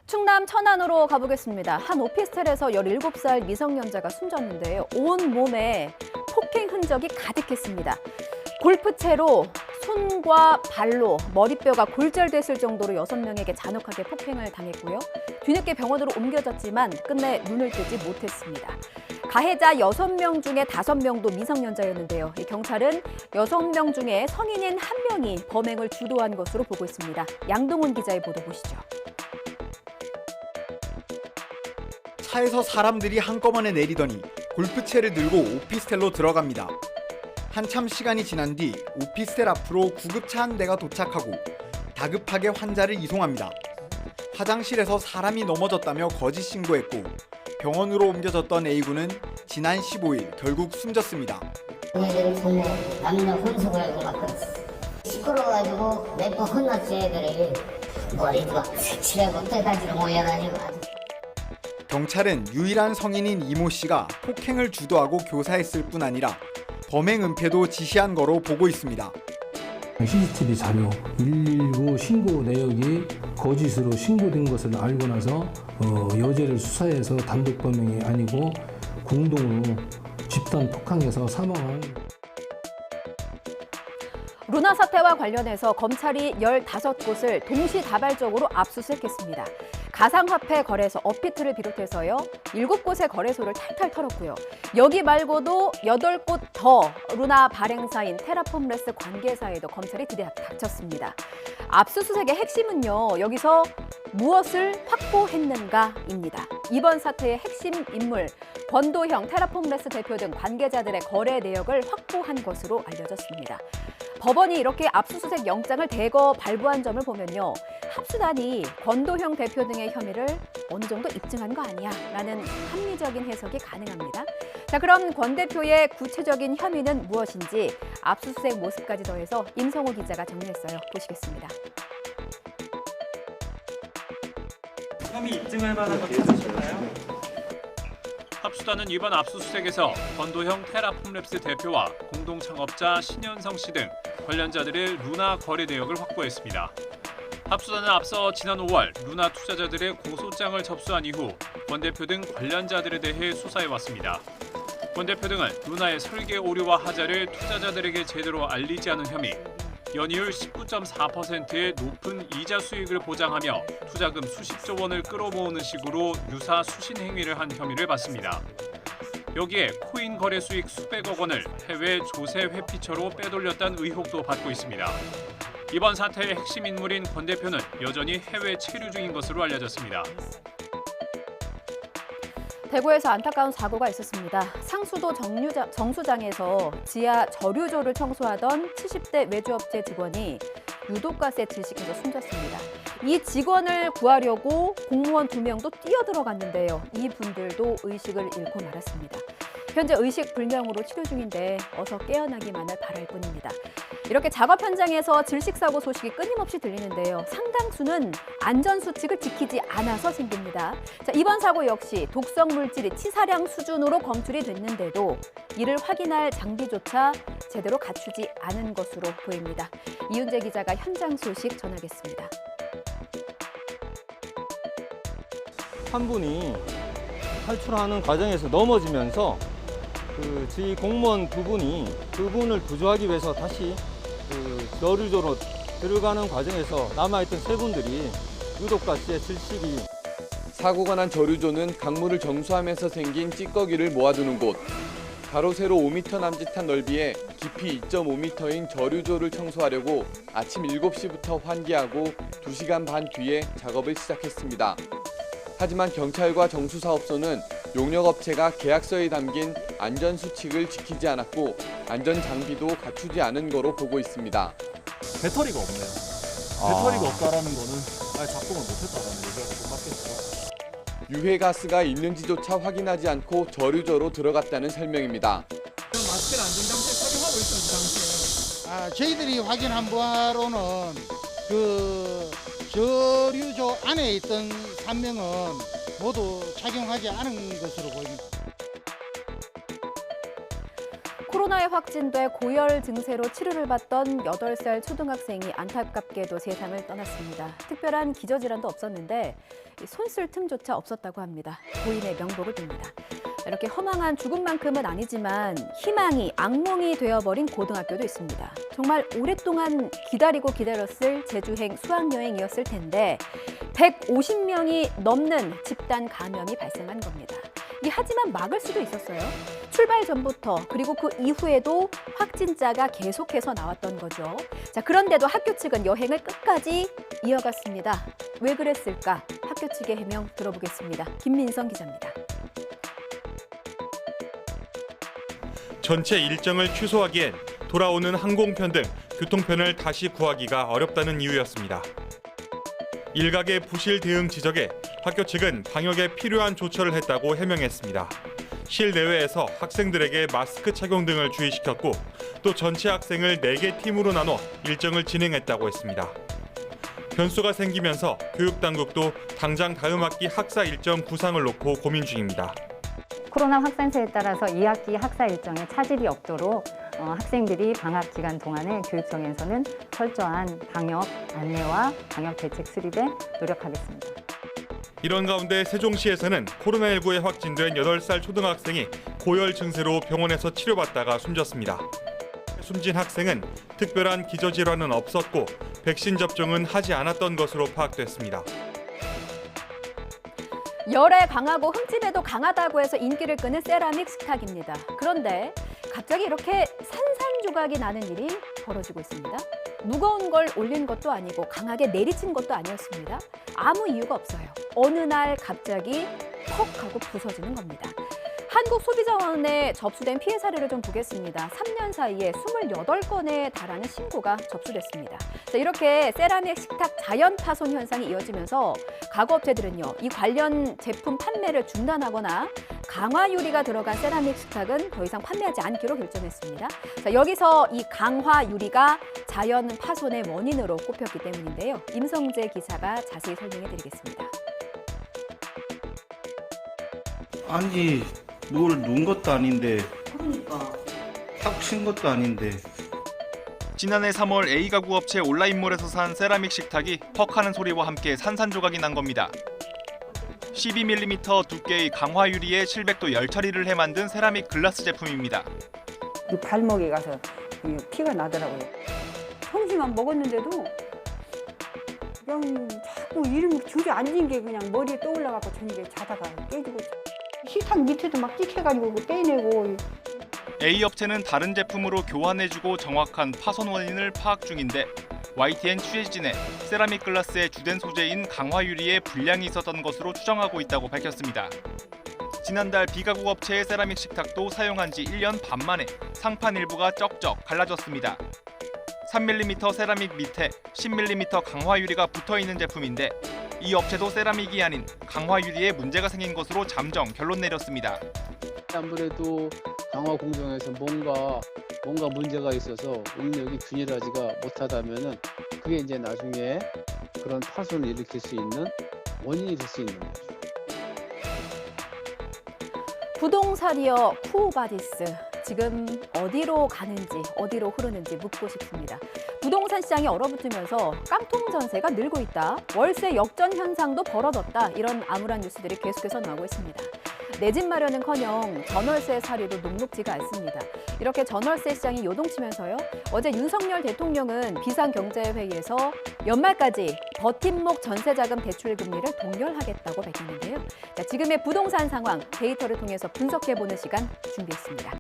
충남 천안으로 가보겠습니다. 한 오피스텔에서 17살 미성년자가 숨졌는데요. 온 몸에 폭행 흔적이 가득했습니다. 골프채로 손과 발로 머리뼈가 골절됐을 정도로 6명에게 잔혹하게 폭행을 당했고요. 뒤늦게 병원으로 옮겨졌지만 끝내 눈을 뜨지 못했습니다. 가해자 6명 중에 5명도 미성년자였는데요. 경찰은 6명 중에 성인인 1명이 범행을 주도한 것으로 보고 있습니다. 양동훈 기자의 보도 보시죠. 차에서 사람들이 한꺼번에 내리더니 골프채를 들고 오피스텔로 들어갑니다. 한참 시간이 지난 뒤 오피스텔 앞으로 구급차 한 대가 도착하고 다급하게 환자를 이송합니다. 화장실에서 사람이 넘어졌다며 거짓 신고했고 병원으로 옮겨졌던 A군은 지난 15일 결국 숨졌습니다. 애들이 보면 남녀 혼숙을 하고 막 시끄러워가지고 몇 번 혼났지. 애들이 머리도 막 색칠하고 떼가지로 모여다니고 아주. 경찰은 유일한 성인인 이모 씨가 폭행을 주도하고 교사했을 뿐 아니라 범행 은폐도 지시한 거로 보고 있습니다. CCTV 자료 119 신고 내역이 거짓으로 신고된 것을 알고 나서 여죄를 수사해서 단독 범행이 아니고 공동으로 집단 폭행해서 사망한. 루나 사태와 관련해서 검찰이 15곳을 동시다발적으로 압수수색했습니다. 가상화폐 거래소 업비트를 비롯해서요. 7곳의 거래소를 탈탈 털었고요. 여기 말고도 8곳 더 루나 발행사인 테라폼레스 관계사에도 검찰이 들이닥쳤습니다. 압수수색의 핵심은요. 여기서 무엇을 확보했는가입니다. 이번 사태의 핵심 인물 권도형 테라폼레스 대표 등 관계자들의 거래 내역을 확보한 것으로 알려졌습니다. 법원이 이렇게 압수수색 영장을 대거 발부한 점을 보면요. 합수단이 권도형 대표 등의 혐의를 어느 정도 입증한 거 아니야? 라는 합리적인 해석이 가능합니다. 자, 그럼 권 대표의 구체적인 혐의는 무엇인지 압수수색 모습까지 더해서 임성호 기자가 정리했어요. 보시겠습니다. 혐의 입증할 만한 것 찾으셨나요? 합수단은 이번 압수수색에서 권도형 테라폼랩스 대표와 공동 창업자 신현성 씨 등 관련자들의 루나 거래 내역을 확보했습니다. 합수단은 앞서 지난 5월 루나 투자자들의 고소장을 접수한 이후 권 대표 등 관련자들에 대해 수사해왔습니다. 권 대표 등은 루나의 설계 오류와 하자를 투자자들에게 제대로 알리지 않은 혐의, 연이율 19.4%의 높은 이자 수익을 보장하며 투자금 수십조 원을 끌어모으는 식으로 유사 수신 행위를 한 혐의를 받습니다. 여기에 코인 거래 수익 수백억 원을 해외 조세 회피처로 빼돌렸다는 의혹도 받고 있습니다. 이번 사태의 핵심 인물인 권 대표는 여전히 해외 체류 중인 것으로 알려졌습니다. 대구에서 안타까운 사고가 있었습니다. 상수도 정수장에서 지하 저류조를 청소하던 70대 외주업체 직원이 유독가스에 질식해서 숨졌습니다. 이 직원을 구하려고 공무원 2명도 뛰어들어갔는데요. 이분들도 의식을 잃고 말았습니다. 현재 의식 불명으로 치료 중인데 어서 깨어나기만을 바랄 뿐입니다. 이렇게 작업 현장에서 질식사고 소식이 끊임없이 들리는데요. 상당수는 안전수칙을 지키지 않아서 생깁니다. 자, 이번 사고 역시 독성 물질이 치사량 수준으로 검출이 됐는데도 이를 확인할 장비조차 제대로 갖추지 않은 것으로 보입니다. 이윤재 기자가 현장 소식 전하겠습니다. 한 분이 탈출하는 과정에서 넘어지면서 저희 공무원 2분이 그분을 구조하기 위해서 다시 저류조로 들어가는 과정에서 남아있던 3분들이 유독가스에 질식이. 사고가 난 저류조는 강물을 정수하면서 생긴 찌꺼기를 모아두는 곳. 가로 세로 5m 남짓한 넓이에 깊이 2.5m인 저류조를 청소하려고 아침 7시부터 환기하고 2시간 반 뒤에 작업을 시작했습니다. 하지만 경찰과 정수사업소는 용역업체가 계약서에 담긴 안전수칙을 지키지 않았고 안전장비도 갖추지 않은 거로 보고 있습니다. 배터리가 없네요. 배터리가 없다라는 거는 아예 작동을 못했다라는 얘기가 좀 맞겠죠. 유해가스가 있는지조차 확인하지 않고 저류조로 들어갔다는 설명입니다. 마스크를 안전장치 착용하고 있었죠, 당시에. 저희들이 확인한 바로는 저류조 안에 있던 3명은 모두 착용하지 않은 것으로 보입니다. 코로나에 확진돼 고열 증세로 치료를 받던 8살 초등학생이 안타깝게도 세상을 떠났습니다. 특별한 기저질환도 없었는데 손 쓸 틈조차 없었다고 합니다. 고인의 명복을 빕니다. 이렇게 허망한 죽음만큼은 아니지만 희망이 악몽이 되어버린 고등학교도 있습니다. 정말 오랫동안 기다렸을 제주행 수학여행이었을 텐데 150명이 넘는 집단 감염이 발생한 겁니다. 하지만 막을 수도 있었어요. 출발 전부터 그리고 그 이후에도 확진자가 계속해서 나왔던 거죠. 자, 그런데도 학교 측은 여행을 끝까지 이어갔습니다. 왜 그랬을까? 학교 측의 해명 들어보겠습니다. 김민성 기자입니다. 전체 일정을 취소하기엔 돌아오는 항공편 등 교통편을 다시 구하기가 어렵다는 이유였습니다. 일각의 부실 대응 지적에 학교 측은 방역에 필요한 조처를 했다고 해명했습니다. 실내외에서 학생들에게 마스크 착용 등을 주의시켰고 또 전체 학생을 4개 팀으로 나눠 일정을 진행했다고 했습니다. 변수가 생기면서 교육당국도 당장 다음 학기 학사 일정 구상을 놓고 고민 중입니다. 코로나 확산세에 따라서 2학기 학사 일정에 차질이 없도록 학생들이 방학 기간 동안에 교육청에서는 철저한 방역 안내와 방역 대책 수립에 노력하겠습니다. 이런 가운데 세종시에서는 코로나19에 확진된 8살 초등학생이 고열 증세로 병원에서 치료받다가 숨졌습니다. 숨진 학생은 특별한 기저질환은 없었고 백신 접종은 하지 않았던 것으로 파악됐습니다. 열에 강하고 흠집에도 강하다고 해서 인기를 끄는 세라믹 식탁입니다. 그런데 갑자기 이렇게 산산조각이 나는 일이 벌어지고 있습니다. 무거운 걸 올린 것도 아니고 강하게 내리친 것도 아니었습니다. 아무 이유가 없어요. 어느 날 갑자기 퍽 하고 부서지는 겁니다. 한국소비자원에 접수된 피해 사례를 좀 보겠습니다. 3년 사이에 28건에 달하는 신고가 접수됐습니다. 자, 이렇게 세라믹 식탁 자연 파손 현상이 이어지면서 가구업체들은요, 이 관련 제품 판매를 중단하거나 강화 유리가 들어간 세라믹 식탁은 더 이상 판매하지 않기로 결정했습니다. 자, 여기서 이 강화 유리가 자연 파손의 원인으로 꼽혔기 때문인데요. 임성재 기자가 자세히 설명해 드리겠습니다. 아니, 뭘 놓은 것도 아닌데. 그러니까. 탁 친 것도 아닌데. 지난해 3월 A가구 업체 온라인몰에서 산 세라믹 식탁이 퍽하는 소리와 함께 산산조각이 난 겁니다. 12mm 두께의 강화 유리에 700도 열처리를 해 만든 세라믹 글라스 제품입니다. 이 발목에 가서 피가 나더라고요. 평시만 먹었는데도 그냥 자꾸 이름 주저앉은 게 그냥 머리에 떠올라가고 저녁에 자다가 깨지고 식탁 밑에도 막 찍혀가지고 떼내고. A 업체는 다른 제품으로 교환해주고 정확한 파손 원인을 파악 중인데 YTN 취재진에 세라믹 글라스의 주된 소재인 강화 유리에 불량이 있었던 것으로 추정하고 있다고 밝혔습니다. 지난달 B가구 업체의 세라믹 식탁도 사용한 지 1년 반 만에 상판 일부가 쩍쩍 갈라졌습니다. 3mm 세라믹 밑에 10mm 강화 유리가 붙어있는 제품인데 이 업체도 세라믹이 아닌 강화 유리에 문제가 생긴 것으로 잠정 결론 내렸습니다. 아무래도 강화 공정에서 뭔가 문제가 있어서 응력이 균일하지가 못하다면은 그게 이제 나중에 그런 파손을 일으킬 수 있는 원인이 될 수 있는 거죠. 부동산이여 쿠오바디스. 지금 어디로 가는지, 어디로 흐르는지 묻고 싶습니다. 부동산 시장이 얼어붙으면서 깡통 전세가 늘고 있다. 월세 역전 현상도 벌어졌다. 이런 암울한 뉴스들이 계속해서 나오고 있습니다. 내 집 마련은커녕 전월세 사례도 녹록지가 않습니다. 이렇게 전월세 시장이 요동치면서요. 어제 윤석열 대통령은 비상경제회의에서 연말까지 버팀목 전세자금 대출 금리를 동결하겠다고 밝혔는데요. 자, 지금의 부동산 상황 데이터를 통해서 분석해보는 시간 준비했습니다.